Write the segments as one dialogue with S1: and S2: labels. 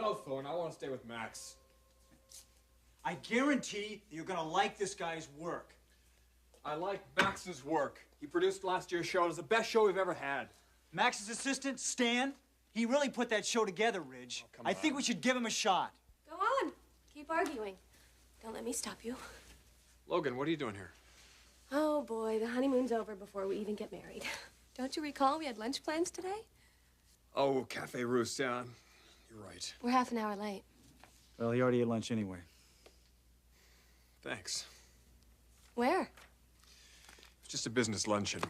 S1: No, Thorne, I want to stay with Max.
S2: I guarantee that you're gonna like this guy's work.
S1: I like Max's work. He produced last year's show. It was the best show we've ever had.
S2: Max's assistant, Stan, he really put that show together, Ridge.
S1: Oh, come
S2: I think
S1: on.
S2: we should give him a shot.
S3: Go on. Keep arguing. Don't let me stop you.
S1: Logan, what are you doing here?
S3: Oh, boy, the honeymoon's over before we even get married. Don't you recall we had lunch plans today?
S1: Oh, Cafe Roost, yeah. You're right.
S3: We're half an hour late.
S2: Well, he already ate lunch anyway.
S1: Thanks.
S3: Where?
S1: It's just a business luncheon.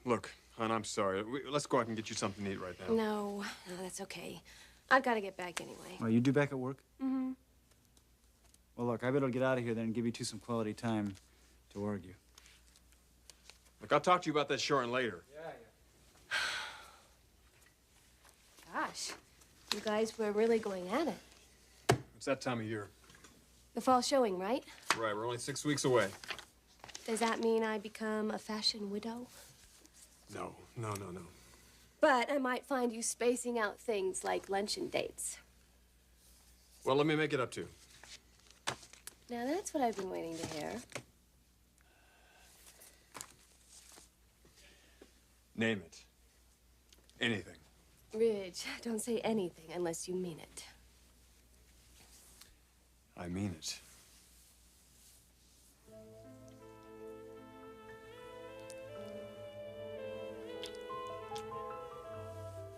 S1: Look, hon, I'm sorry. Let's go out and get you something to eat right now.
S3: No, that's okay. I've got to get back anyway.
S2: Well, you due back at work?
S3: Mm-hmm.
S2: Well, look, I better get out of here then and give you two some quality time to argue.
S1: Look, I'll talk to you about that short later.
S2: Yeah.
S3: Gosh, you guys were really going at it.
S1: It's that time of year.
S3: The fall showing, right?
S1: Right, we're only 6 weeks away.
S3: Does that mean I become a fashion widow?
S1: No.
S3: But I might find you spacing out things like luncheon dates.
S1: Well, let me make it up to you.
S3: Now, that's what I've been waiting to hear.
S1: Name it. Anything.
S3: Ridge, don't say anything unless you mean it.
S1: I mean it.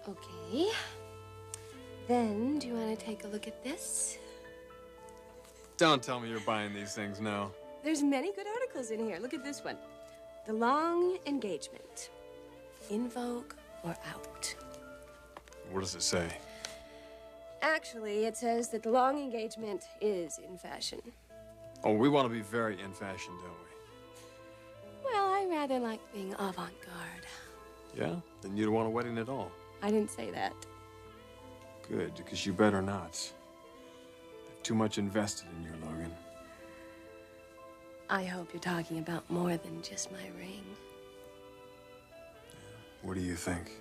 S3: Okay. Then, do you want to take a look at this?
S1: Don't tell me you're buying these things now.
S3: There's many good articles in here. Look at this one. The long engagement. In vogue or out?
S1: What does it say?
S3: Actually, it says that the long engagement is in fashion.
S1: Oh, we want to be very in fashion, don't we?
S3: Well, I rather like being avant-garde.
S1: Yeah? Then you don't want a wedding at all.
S3: I didn't say that.
S1: Good, because you better not. I've too much invested in you, Logan.
S3: I hope you're talking about more than just my ring.
S1: What do you think?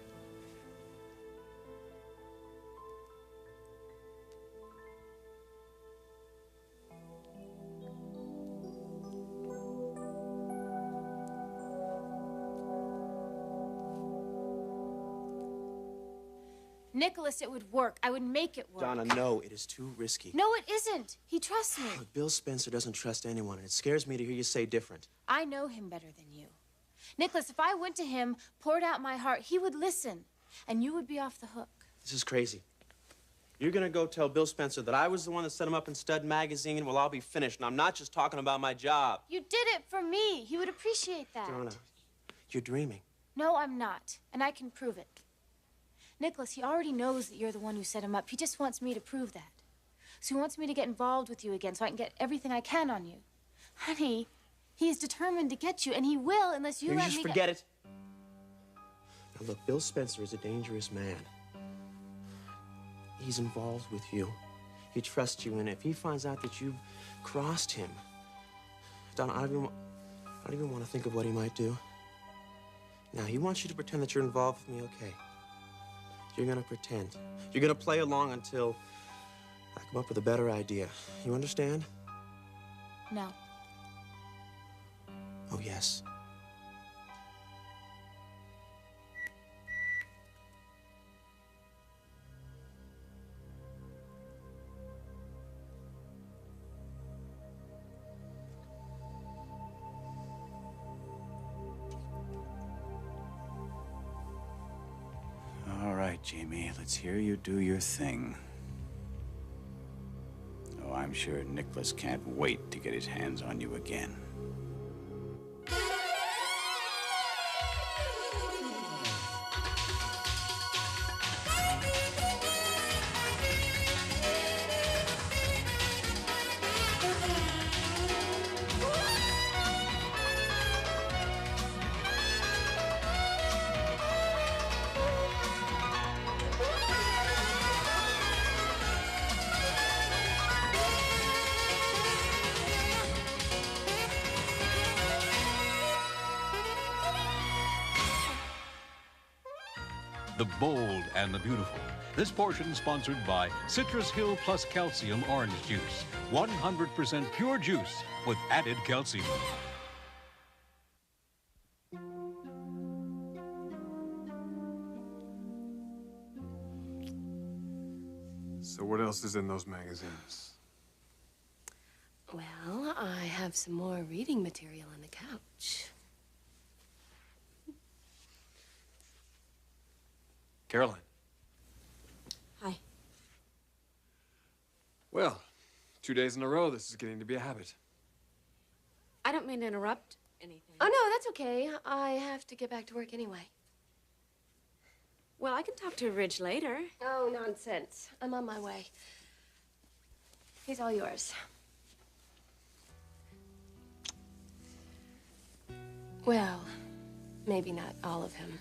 S4: Nicholas, it would work. I would make it work.
S5: Donna, no, it is too risky.
S4: No, it isn't. He trusts me.
S5: Look, Bill Spencer doesn't trust anyone, and it scares me to hear you say different.
S4: I know him better than you. Nicholas, if I went to him, poured out my heart, he would listen, and you would be off the hook.
S5: This is crazy. You're gonna go tell Bill Spencer that I was the one that set him up in Stud Magazine? Well, I'll be finished, and I'm not just talking about my job.
S4: You did it for me. He would appreciate that.
S5: Donna, you're dreaming.
S4: No, I'm not, and I can prove it. Nicholas, he already knows that you're the one who set him up. He just wants me to prove that. So he wants me to get involved with you again so I can get everything I can on you. Honey, he's determined to get you, and he will unless you let me...
S5: just forget it. Now, look, Bill Spencer is a dangerous man. He's involved with you. He trusts you, and if he finds out that you've crossed him... Donna, I don't even want to think of what he might do. Now, he wants you to pretend that you're involved with me, okay. You're gonna pretend. You're gonna play along until I come up with a better idea. You understand?
S4: No.
S5: Oh, yes.
S6: All right, Jamie, let's hear you do your thing. Oh, I'm sure Nicholas can't wait to get his hands on you again.
S7: the bold and the beautiful. This portion sponsored by Citrus Hill Plus Calcium Orange Juice. 100% pure juice with added calcium.
S1: So what else is in those magazines?
S3: Well, I have some more reading material on the couch.
S1: Caroline.
S3: Hi.
S1: Well, 2 days in a row, this is getting to be a habit.
S3: I don't mean to interrupt anything. Oh, no, that's okay. I have to get back to work anyway.
S8: Well, I can talk to Ridge later.
S3: Oh, nonsense. I'm on my way. He's all yours. Well, maybe not all of him.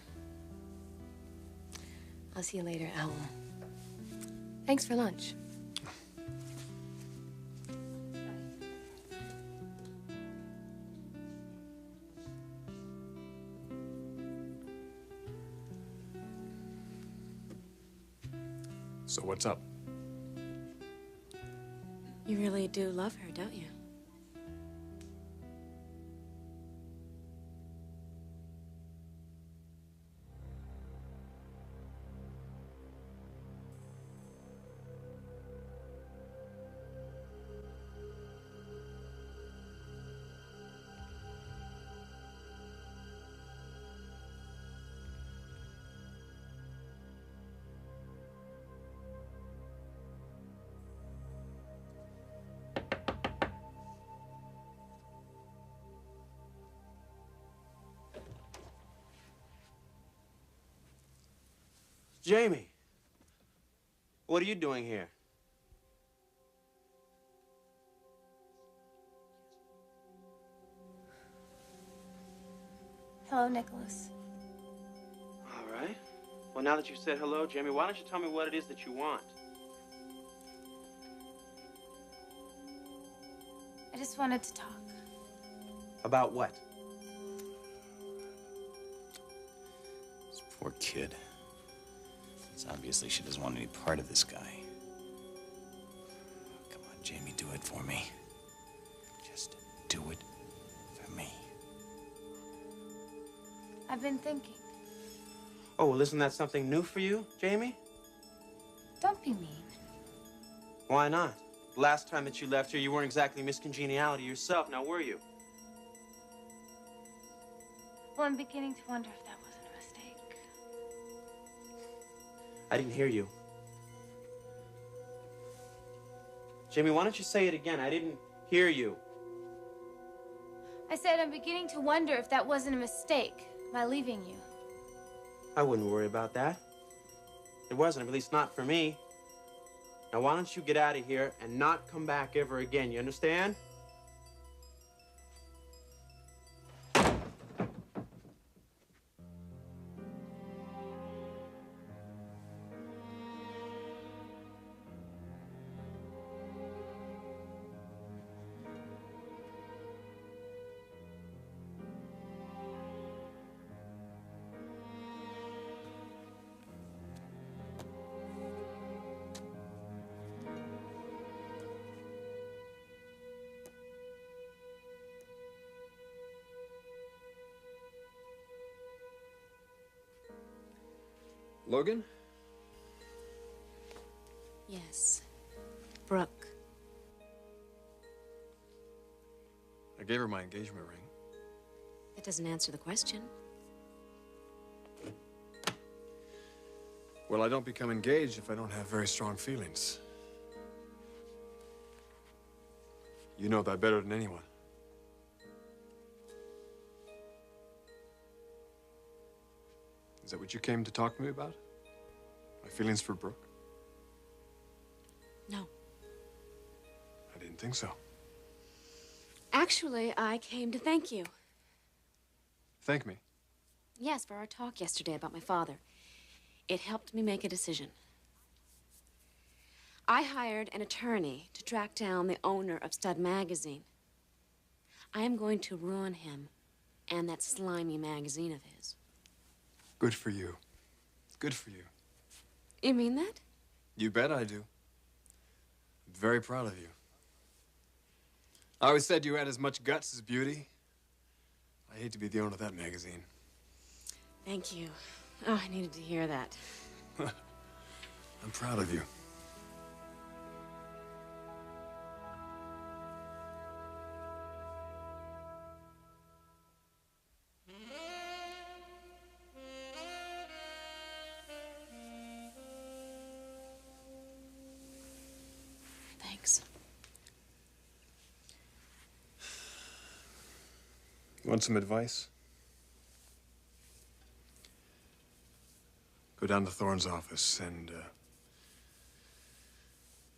S3: I'll see you later, Owl. Thanks for lunch.
S1: So what's up?
S8: You really do love her, don't you?
S5: Jamie, what are you doing here?
S4: Hello, Nicholas.
S5: All right. Well, now that you said hello, Jamie, why don't you tell me what it is that you want?
S4: I just wanted to talk.
S5: About what?
S6: This poor kid. It's obviously she doesn't want any part of this guy. Come on, Jamie, do it for me. Just do it for me.
S4: I've been thinking.
S5: Oh, well, isn't that something new for you, Jamie?
S4: Don't be mean.
S5: Why not? The last time that you left here, you weren't exactly Miss Congeniality yourself, now were you?
S4: Well, I'm beginning to wonder if that wasn't a mistake.
S5: I didn't hear you. Jamie, why don't you say it again? I didn't hear you.
S4: I said I'm beginning to wonder if that wasn't a mistake, my leaving you.
S5: I wouldn't worry about that. It wasn't, at least not for me. Now, why don't you get out of here and not come back ever again, you understand?
S1: Logan?
S8: Yes. Brooke.
S1: I gave her my engagement ring.
S8: That doesn't answer the question.
S1: Well, I don't become engaged if I don't have very strong feelings. You know that better than anyone. Is that what you came to talk to me about? My feelings for Brooke?
S8: No.
S1: I didn't think so.
S8: Actually, I came to thank you.
S1: Thank me.
S8: Yes, for our talk yesterday about my father. It helped me make a decision. I hired an attorney to track down the owner of Stud Magazine. I am going to ruin him and that slimy magazine of his.
S1: Good for you. good for you.
S8: You mean that?
S1: You bet I do. I'm very proud of you. I always said you had as much guts as beauty. I hate to be the owner of that magazine.
S8: Thank you. Oh, I needed to hear that.
S1: I'm proud of you.
S8: Thanks.
S1: You want some advice? Go down to Thorne's office and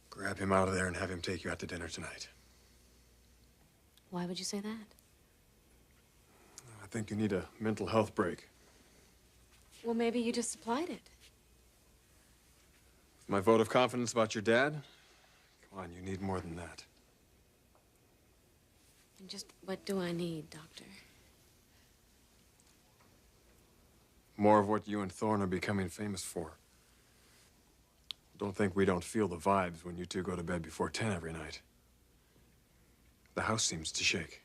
S1: grab him out of there and have him take you out to dinner tonight.
S8: Why would you say that?
S1: I think you need a mental health break.
S8: Well, maybe you just supplied it.
S1: My vote of confidence about your dad? Come on, you need more than that.
S8: And just what do I need, Doctor?
S1: More of what you and Thorne are becoming famous for. Don't think we don't feel the vibes when you two go to bed before 10 every night. The house seems to shake.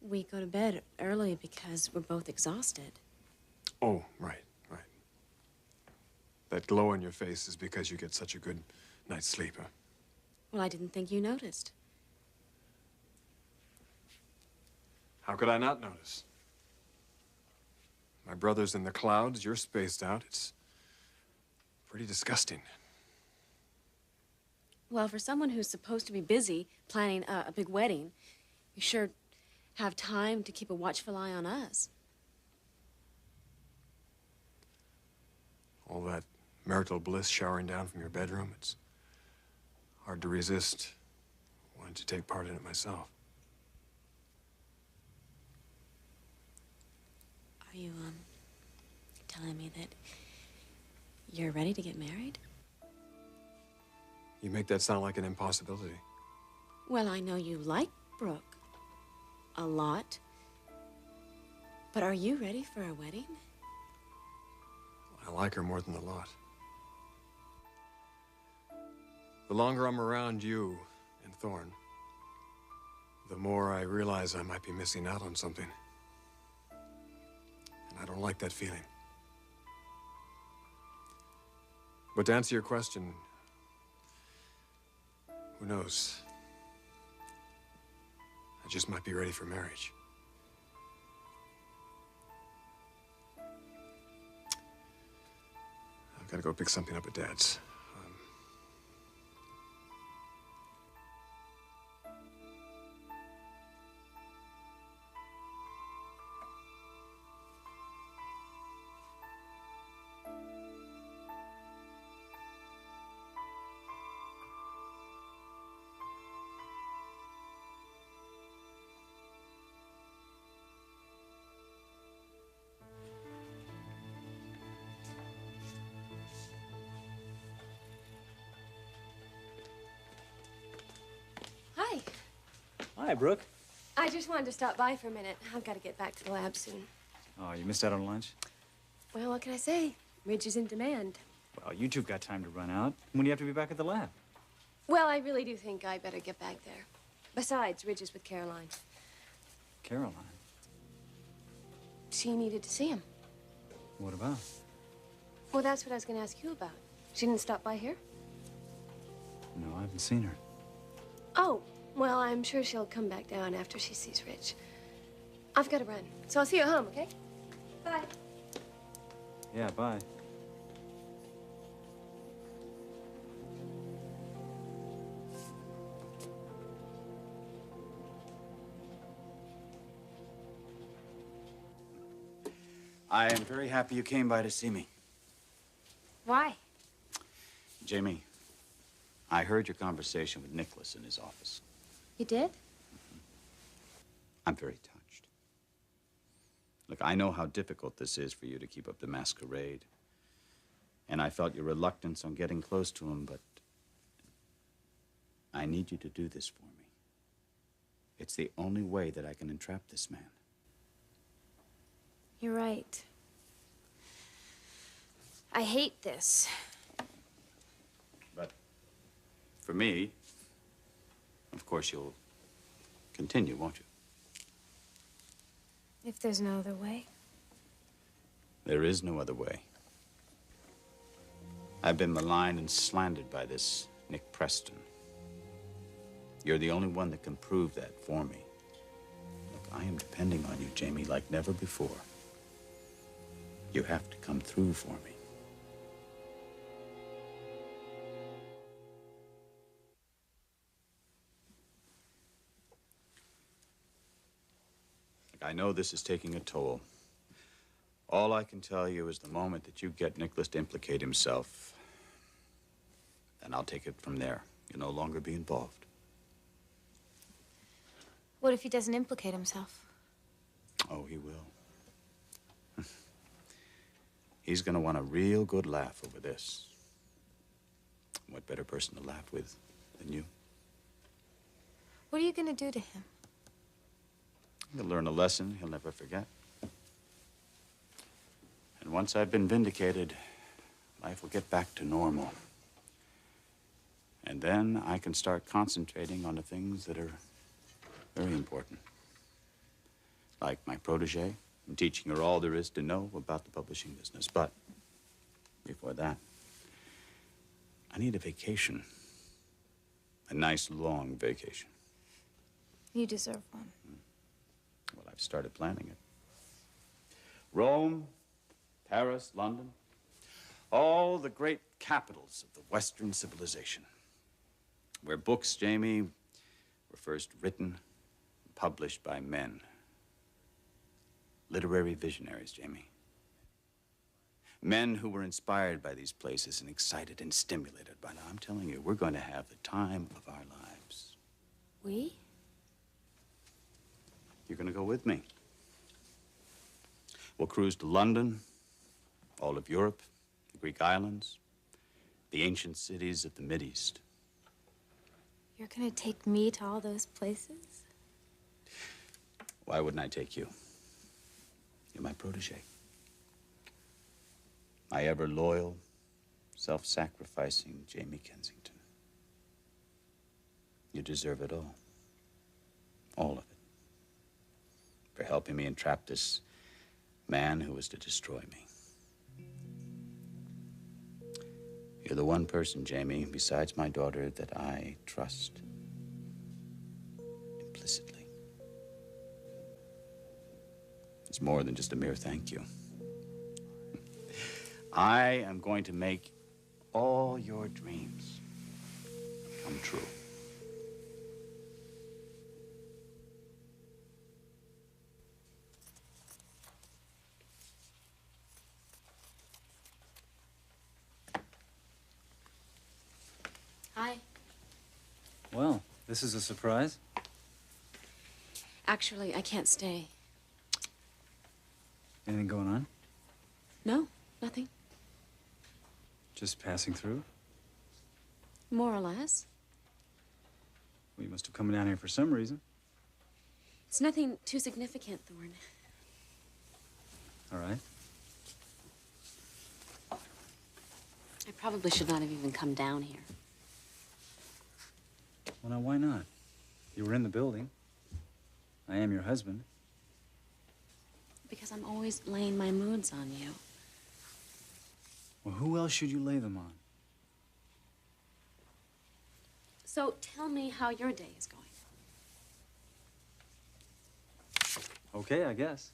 S8: We go to bed early because we're both exhausted.
S1: Oh, right. That glow in your face is because you get such a good night's sleep, huh?
S8: Well, I didn't think you noticed.
S1: How could I not notice? My brother's in the clouds, you're spaced out. It's pretty disgusting.
S8: Well, for someone who's supposed to be busy planning a big wedding, you sure have time to keep a watchful eye on us.
S1: All that marital bliss showering down from your bedroom, it's hard to resist. I wanted to take part in it myself.
S8: Are you, telling me that you're ready to get married?
S1: You make that sound like an impossibility.
S8: Well, I know you like Brooke a lot. But are you ready for a wedding?
S1: I like her more than a lot. The longer I'm around you and Thorne, the more I realize I might be missing out on something. And I don't like that feeling. But to answer your question, who knows? I just might be ready for marriage. I've got to go pick something up at Dad's.
S3: Hi.
S2: Hi, Brooke.
S3: I just wanted to stop by for a minute. I've got to get back to the lab soon.
S2: Oh, you missed out on lunch?
S3: Well, what can I say? Ridge is in demand.
S2: Well, you two've got time to run out. When do you have to be back at the lab?
S3: Well, I really do think I better get back there. Besides, Ridge is with Caroline.
S2: Caroline?
S3: She needed to see him.
S2: What about?
S3: Well, that's what I was going to ask you about. She didn't stop by here?
S2: No, I haven't seen her.
S3: Oh, well, I'm sure she'll come back down after she sees Ridge. I've got to run, so I'll see you at home, okay? Bye.
S2: Yeah, bye.
S9: I am very happy you came by to see me.
S4: Why?
S9: Jamie, I heard your conversation with Nicholas in his office.
S4: You did?
S9: I'm very touched. Look, I know how difficult this is for you to keep up the masquerade. And I felt your reluctance on getting close to him, but I need you to do this for me. It's the only way that I can entrap this man.
S4: You're right. I hate this.
S9: But for me, of course, you'll continue, won't you?
S4: If there's no other way.
S9: There is no other way. I've been maligned and slandered by this Nick Preston. You're the only one that can prove that for me. Look, I am depending on you, Jamie, like never before. You have to come through for me. Look, I know this is taking a toll. All I can tell you is the moment that you get Nicholas to implicate himself, then I'll take it from there. You'll no longer be involved.
S4: What if he doesn't implicate himself?
S9: Oh, he will. He's gonna want a real good laugh over this. What better person to laugh with than you?
S4: What are you gonna do to him?
S9: He'll learn a lesson he'll never forget. And once I've been vindicated, life will get back to normal. And then I can start concentrating on the things that are very important. Like my protege, and teaching her all there is to know about the publishing business. But before that, I need a vacation. A nice, long vacation.
S4: You deserve one.
S9: Well, I've started planning it. Rome, Paris, London, all the great capitals of the Western civilization, where books, Jamie, were first written and published by men. Literary visionaries, Jamie. Men who were inspired by these places and excited and stimulated by them. I'm telling you, we're going to have the time of our lives.
S4: We?
S9: You're going to go with me. We'll cruise to London, all of Europe, the Greek islands, the ancient cities of the Mideast.
S4: You're gonna take me to all those places?
S9: Why wouldn't I take you? You're my protege. My ever loyal, self-sacrificing Jamie Kensington. You deserve it all. All of it. For helping me entrap this man who was to destroy me. You're the one person, Jamie, besides my daughter, that I trust implicitly. It's more than just a mere thank you. I am going to make all your dreams come true.
S8: Hi.
S2: Well, this is a surprise.
S8: Actually, I can't stay.
S2: Anything going on?
S8: No, nothing.
S2: Just passing through?
S8: More or less.
S2: Well, you must have come down here for some reason.
S8: It's nothing too significant, Thorne.
S2: All right.
S8: I probably should not have even come down here.
S2: Well, now, why not? You were in the building. I am your husband.
S8: Because I'm always laying my moods on you.
S2: Well, who else should you lay them on?
S8: So tell me how your day is going.
S2: Okay, I guess.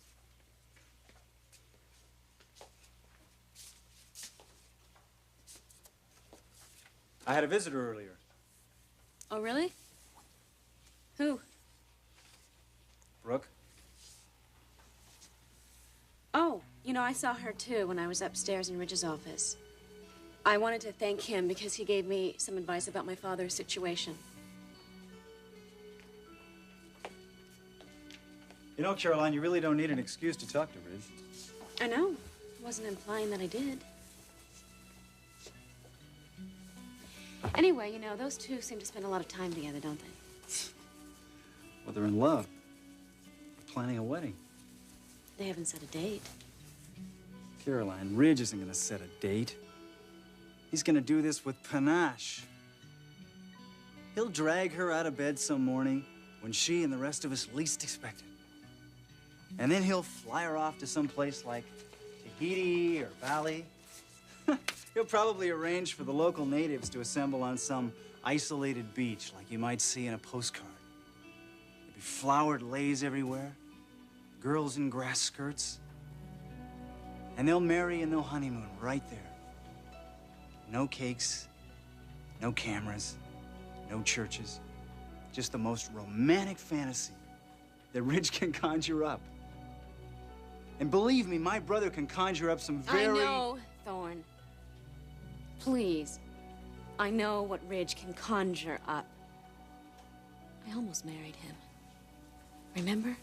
S2: I had a visitor earlier.
S8: Oh, really? Who?
S2: Brooke?
S8: Oh, you know, I saw her too when I was upstairs in Ridge's office. I wanted to thank him because he gave me some advice about my father's situation.
S2: You know, Caroline, you really don't need an excuse to talk to Ridge.
S8: I know. I wasn't implying that I did. Anyway, you know, those two seem to spend a lot of time together, don't they?
S2: Well, they're in love. Planning a wedding.
S8: They haven't set a date.
S2: Caroline, Ridge isn't gonna set a date. He's gonna do this with panache. He'll drag her out of bed some morning when she and the rest of us least expect it. And then he'll fly her off to some place like Tahiti or Bali. He'll probably arrange for the local natives to assemble on some isolated beach like you might see in a postcard. There'll be flowered leis everywhere, girls in grass skirts. And they'll marry and they'll honeymoon right there. No cakes, no cameras, no churches. Just the most romantic fantasy that Ridge can conjure up. And believe me, my brother can conjure up some very...
S8: I know, Thorne. Please. I know what Ridge can conjure up. I almost married him. Remember?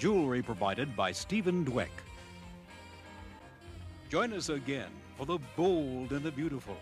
S7: Jewelry provided by Stephen Dweck. Join us again for the bold and the beautiful.